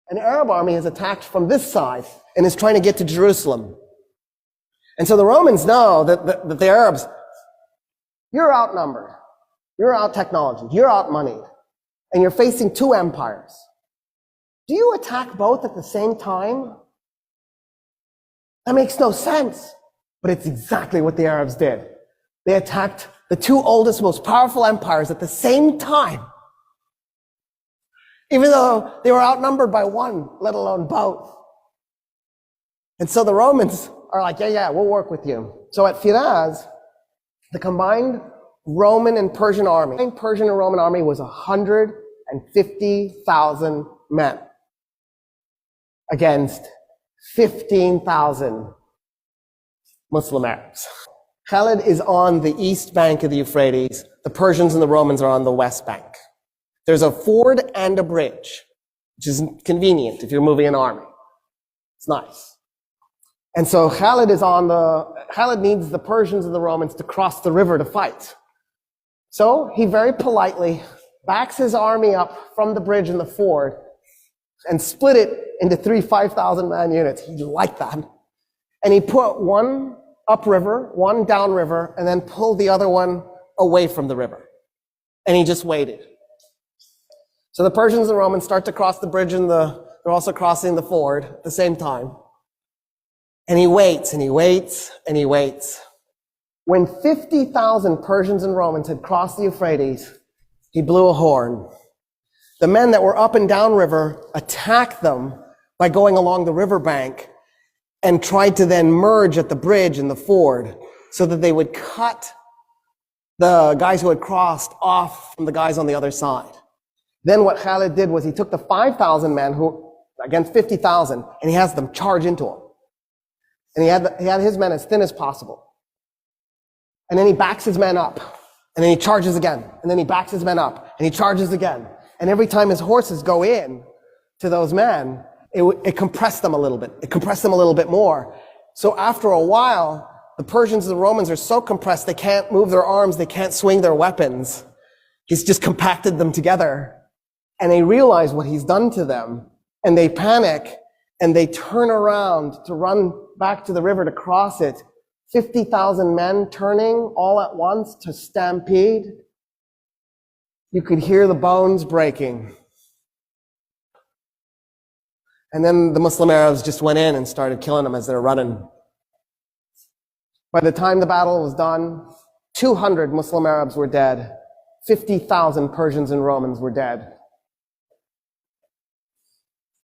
an Arab army has attacked from this side and is trying to get to Jerusalem. And so the Romans know that the Arabs, you're outnumbered, you're out-technology, you're out-moneyed, and you're facing two empires. Do you attack both at the same time? That makes no sense, but it's exactly what the Arabs did. They attacked the two oldest, most powerful empires at the same time, even though they were outnumbered by one, let alone both. And so the Romans are like, yeah, we'll work with you. So at Firaz, the combined Roman and Persian army, the Persian and Roman army was 150,000 men against 15,000 Muslim Arabs. Khalid is on the east bank of the Euphrates. The Persians and the Romans are on the west bank. There's a ford and a bridge, which is convenient if you're moving an army. It's nice. And so Khalid needs the Persians and the Romans to cross the river to fight. So he very politely backs his army up from the bridge and the ford and split it into 3 5,000-man units. He liked that. And he put one upriver, one downriver, and then pulled the other one away from the river. And he just waited. So the Persians and the Romans start to cross the bridge and they're also crossing the ford at the same time. And he waits and he waits and he waits. When 50,000 Persians and Romans had crossed the Euphrates, he blew a horn. The men that were up and down river attacked them by going along the riverbank and tried to then merge at the bridge and the ford so that they would cut the guys who had crossed off from the guys on the other side. Then what Khalid did was he took the 5,000 men who against 50,000 and he has them charge into him. And he had his men as thin as possible. And then he backs his men up. And then he charges again. And then he backs his men up. And he charges again. And every time his horses go in to those men, it compressed them a little bit. It compressed them a little bit more. So after a while, the Persians and the Romans are so compressed they can't move their arms, they can't swing their weapons. He's just compacted them together. And they realize what he's done to them. And they panic. And they turn around to run back to the river to cross it. 50,000 men turning all at once to stampede. You could hear the bones breaking. And then the Muslim Arabs just went in and started killing them as they were running. By the time the battle was done, 200 Muslim Arabs were dead. 50,000 Persians and Romans were dead.